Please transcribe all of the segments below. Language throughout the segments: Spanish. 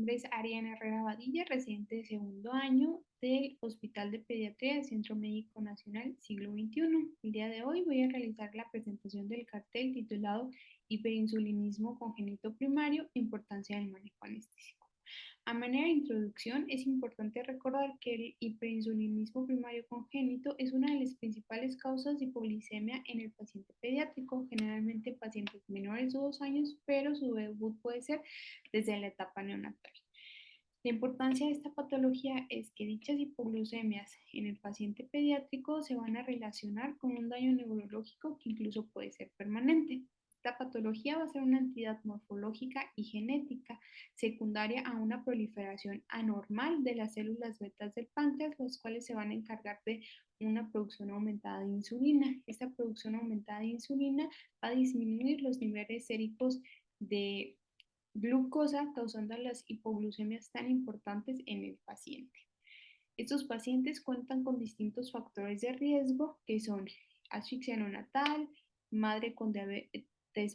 nombre es Ariana Herrera Badilla, residente de segundo año del Hospital de Pediatría del Centro Médico Nacional Siglo XXI. El día de hoy voy a realizar la presentación del cartel titulado Hiperinsulinismo congénito primario, importancia del manejo anestésico. A manera de introducción, es importante recordar que el hiperinsulinismo primario congénito es una de las principales causas de hipoglicemia en el paciente pediátrico, generalmente en pacientes menores de 2 años, pero su debut puede ser desde la etapa neonatal. La importancia de esta patología es que dichas hipoglucemias en el paciente pediátrico se van a relacionar con un daño neurológico que incluso puede ser permanente. Esta patología va a ser una entidad morfológica y genética secundaria a una proliferación anormal de las células betas del páncreas, las cuales se van a encargar de una producción aumentada de insulina. Esta producción aumentada de insulina va a disminuir los niveles séricos de glucosa, causando las hipoglucemias tan importantes en el paciente. Estos pacientes cuentan con distintos factores de riesgo que son asfixia neonatal, madre con diabetes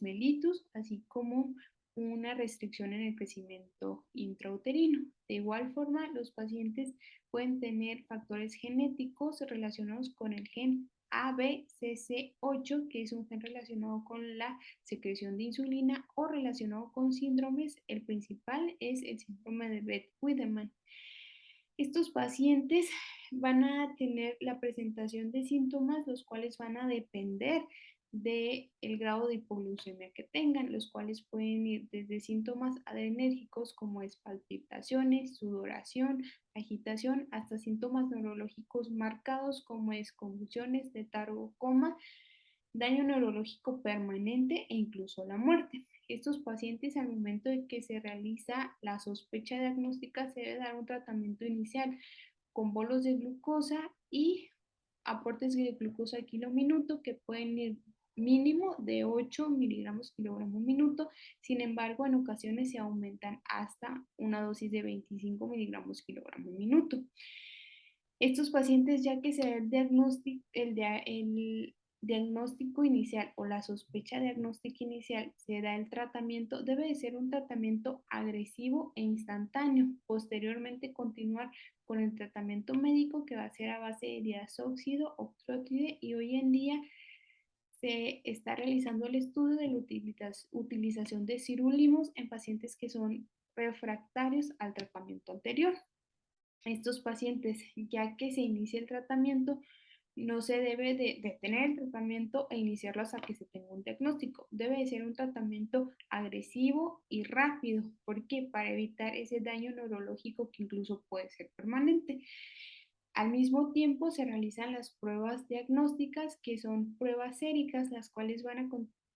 mellitus, así como una restricción en el crecimiento intrauterino. De igual forma, los pacientes pueden tener factores genéticos relacionados con el gen ABCC8, que es un gen relacionado con la secreción de insulina o relacionado con síndromes. El principal es el síndrome de Bett-Wiedemann. Estos pacientes van a tener la presentación de síntomas, los cuales van a depender del grado de hipoglucemia que tengan, los cuales pueden ir desde síntomas adrenérgicos como es palpitaciones, sudoración, agitación, hasta síntomas neurológicos marcados como es convulsiones, letargo, coma, daño neurológico permanente e incluso la muerte. Estos pacientes, al momento de que se realiza la sospecha diagnóstica, se debe dar un tratamiento inicial con bolos de glucosa y aportes de glucosa al kilo minuto que pueden ir mínimo de 8 miligramos kilogramo minuto. Sin embargo, en ocasiones se aumentan hasta una dosis de 25 miligramos kilogramo minuto. Estos pacientes, ya que se da el diagnóstico inicial o la sospecha diagnóstica inicial, se da el tratamiento, debe de ser un tratamiento agresivo e instantáneo. Posteriormente, continuar con el tratamiento médico que va a ser a base de diazóxido o octrótide, y hoy en día se está realizando el estudio de la utilización de cirulimos en pacientes que son refractarios al tratamiento anterior. Estos pacientes, ya que se inicia el tratamiento, no se debe de detener el tratamiento e iniciarlo hasta que se tenga un diagnóstico. Debe de ser un tratamiento agresivo y rápido. ¿Por qué? Para evitar ese daño neurológico que incluso puede ser permanente. Al mismo tiempo se realizan las pruebas diagnósticas, que son pruebas séricas, las cuales van a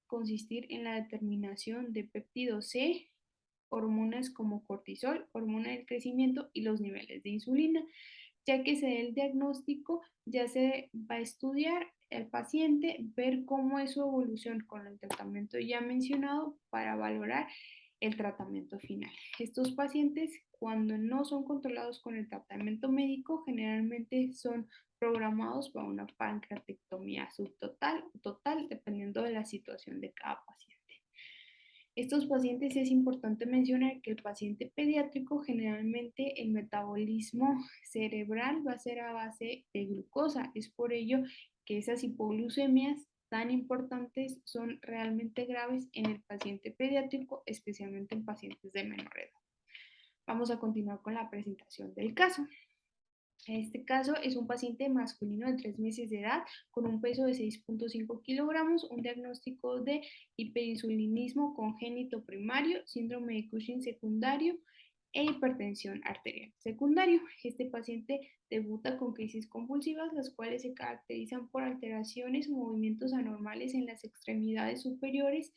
consistir en la determinación de péptido C, hormonas como cortisol, hormona del crecimiento y los niveles de insulina. Ya que se dé el diagnóstico, ya se va a estudiar al paciente, ver cómo es su evolución con el tratamiento ya mencionado para valorar el tratamiento final. Estos pacientes, cuando no son controlados con el tratamiento médico, generalmente son programados para una pancreatectomía subtotal o total, dependiendo de la situación de cada paciente. Estos pacientes, es importante mencionar que el paciente pediátrico, generalmente el metabolismo cerebral va a ser a base de glucosa. Es por ello que esas hipoglucemias tan importantes son realmente graves en el paciente pediátrico, especialmente en pacientes de menor edad. Vamos a continuar con la presentación del caso. En este caso es un paciente masculino de 3 meses de edad con un peso de 6.5 kilogramos, un diagnóstico de hiperinsulinismo congénito primario, síndrome de Cushing secundario e hipertensión arterial secundario. Este paciente debuta con crisis convulsivas, las cuales se caracterizan por alteraciones o movimientos anormales en las extremidades superiores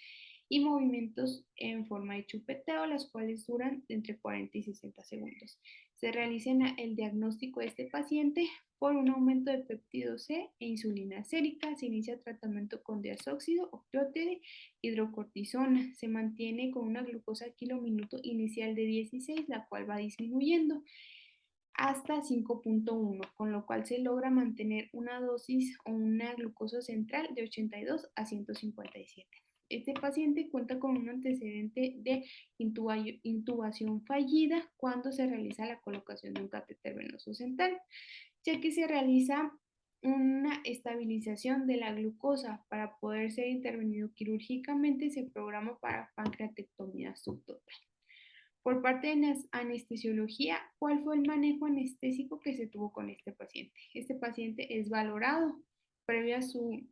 y movimientos en forma de chupeteo, las cuales duran entre 40 y 60 segundos. Se realiza el diagnóstico de este paciente por un aumento de péptido C e insulina sérica. Se inicia tratamiento con diazóxido, octrótide, hidrocortisona. Se mantiene con una glucosa kilo minuto inicial de 16, la cual va disminuyendo hasta 5.1, con lo cual se logra mantener una dosis o una glucosa central de 82 a 157. Este paciente cuenta con un antecedente de intubación fallida cuando se realiza la colocación de un catéter venoso central, ya que se realiza una estabilización de la glucosa. Para poder ser intervenido quirúrgicamente se programa para pancreatectomía subtotal. Por parte de la anestesiología, ¿cuál fue el manejo anestésico que se tuvo con este paciente? Este paciente es valorado previo a su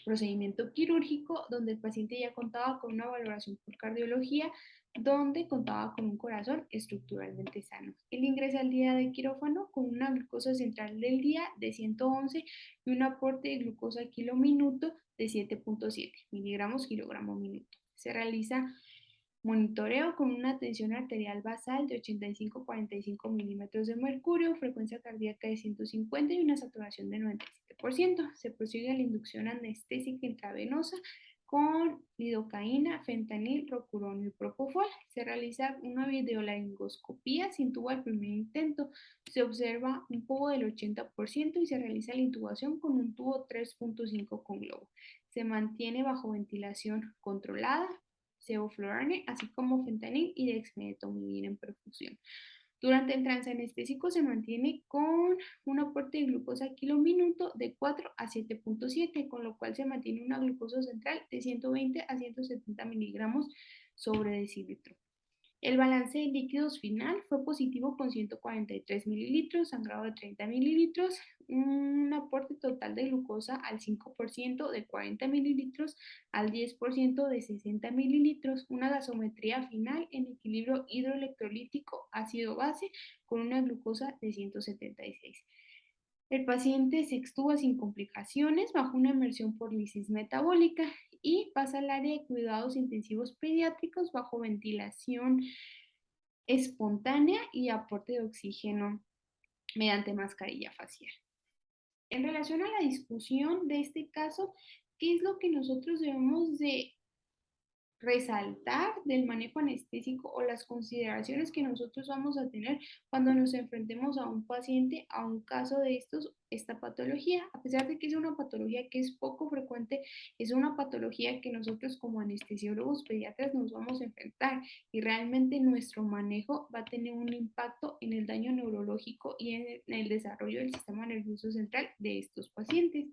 procedimiento quirúrgico, donde el paciente ya contaba con una valoración por cardiología, donde contaba con un corazón estructuralmente sano. Él ingresa al día de quirófano con una glucosa central del día de 111 y un aporte de glucosa kilo minuto de 7.7 miligramos kilogramo minuto. Se realiza monitoreo con una tensión arterial basal de 85-45 milímetros de mercurio, frecuencia cardíaca de 150 y una saturación de 97%. Se prosigue a la inducción anestésica intravenosa con lidocaína, fentanil, rocuronio y propofol. Se realiza una videolaringoscopía sin tubo al primer intento. Se observa un poco del 80% y se realiza la intubación con un tubo 3.5 con globo. Se mantiene bajo ventilación controlada, sevoflurane, así como fentanil y dexmedetomidina en perfusión. Durante el transanestésico se mantiene con un aporte de glucosa kilo minuto de 4 a 7.7, con lo cual se mantiene una glucosa central de 120 a 170 miligramos sobre decilitro. El balance de líquidos final fue positivo con 143 mililitros, sangrado de 30 mililitros, un aporte total de glucosa al 5% de 40 mililitros, al 10% de 60 mililitros, una gasometría final en equilibrio hidroelectrolítico ácido-base con una glucosa de 176. El paciente se extuba sin complicaciones bajo una emersión por lisis metabólica y pasa al área de cuidados intensivos pediátricos bajo ventilación espontánea y aporte de oxígeno mediante mascarilla facial. En relación a la discusión de este caso, ¿qué es lo que nosotros debemos de resaltar del manejo anestésico o las consideraciones que nosotros vamos a tener cuando nos enfrentemos a un paciente, a un caso de esta patología? A pesar de que es una patología que es poco frecuente, es una patología que nosotros como anestesiólogos pediatras nos vamos a enfrentar, y realmente nuestro manejo va a tener un impacto en el daño neurológico y en el desarrollo del sistema nervioso central de estos pacientes.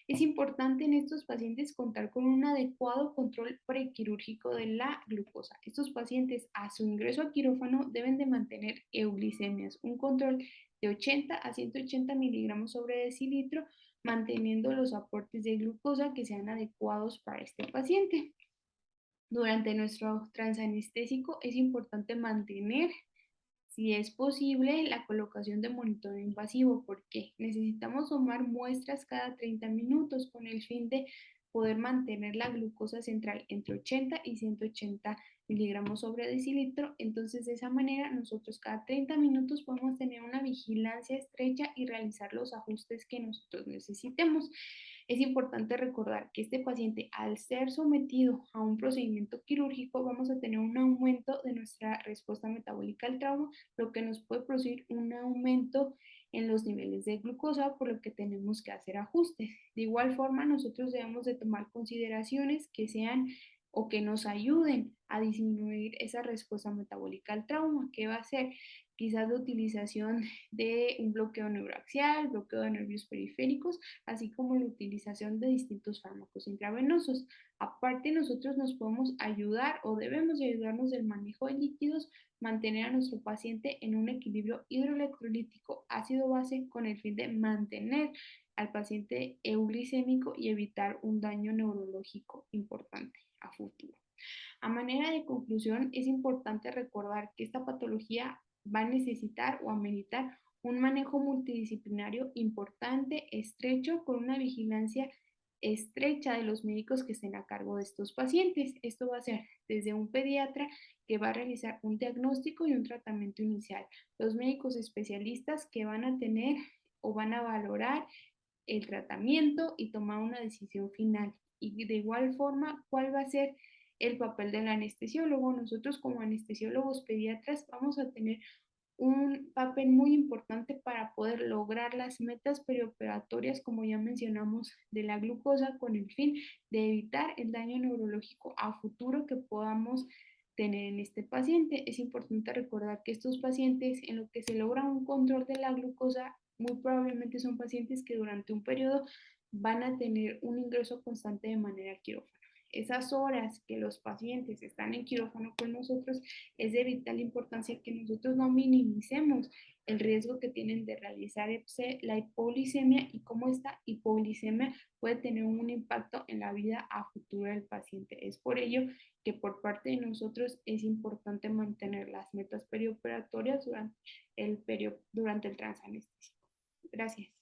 Es importante en estos pacientes contar con un adecuado control prequirúrgico de la glucosa. Estos pacientes a su ingreso a quirófano deben de mantener euglicemias, un control de 80 a 180 miligramos sobre decilitro, manteniendo los aportes de glucosa que sean adecuados para este paciente. Durante nuestro transanestésico es importante mantener, si es posible, la colocación de monitoreo invasivo, porque necesitamos tomar muestras cada 30 minutos con el fin de poder mantener la glucosa central entre 80 y 180 miligramos sobre decilitro. Entonces, de esa manera, nosotros cada 30 minutos podemos tener una vigilancia estrecha y realizar los ajustes que nosotros necesitemos. Es importante recordar que este paciente, al ser sometido a un procedimiento quirúrgico, vamos a tener un aumento de nuestra respuesta metabólica al trauma, lo que nos puede producir un aumento en los niveles de glucosa, por lo que tenemos que hacer ajustes. De igual forma, nosotros debemos de tomar consideraciones que sean o que nos ayuden a disminuir esa respuesta metabólica al trauma, que va a ser quizás la utilización de un bloqueo neuroaxial, bloqueo de nervios periféricos, así como la utilización de distintos fármacos intravenosos. Aparte, nosotros nos podemos ayudar o debemos de ayudarnos del manejo de líquidos, mantener a nuestro paciente en un equilibrio hidroelectrolítico ácido-base con el fin de mantener al paciente euglicémico y evitar un daño neurológico importante a futuro. A manera de conclusión, es importante recordar que esta patología va a necesitar o ameritar un manejo multidisciplinario importante, estrecho, con una vigilancia estrecha de los médicos que estén a cargo de estos pacientes. Esto va a ser desde un pediatra que va a realizar un diagnóstico y un tratamiento inicial, los médicos especialistas que van a tener o van a valorar el tratamiento y tomar una decisión final. Y de igual forma, ¿cuál va a ser el papel del anestesiólogo? Nosotros como anestesiólogos pediatras vamos a tener un papel muy importante para poder lograr las metas perioperatorias, como ya mencionamos, de la glucosa con el fin de evitar el daño neurológico a futuro que podamos tener en este paciente. Es importante recordar que estos pacientes en lo que se logra un control de la glucosa, muy probablemente son pacientes que durante un periodo van a tener un ingreso constante de manera quirófana. Esas horas que los pacientes están en quirófano con nosotros es de vital importancia que nosotros no minimicemos el riesgo que tienen de realizar la hipoglicemia y cómo esta hipoglicemia puede tener un impacto en la vida a futuro del paciente. Es por ello que por parte de nosotros es importante mantener las metas perioperatorias durante el transanestésico. Gracias.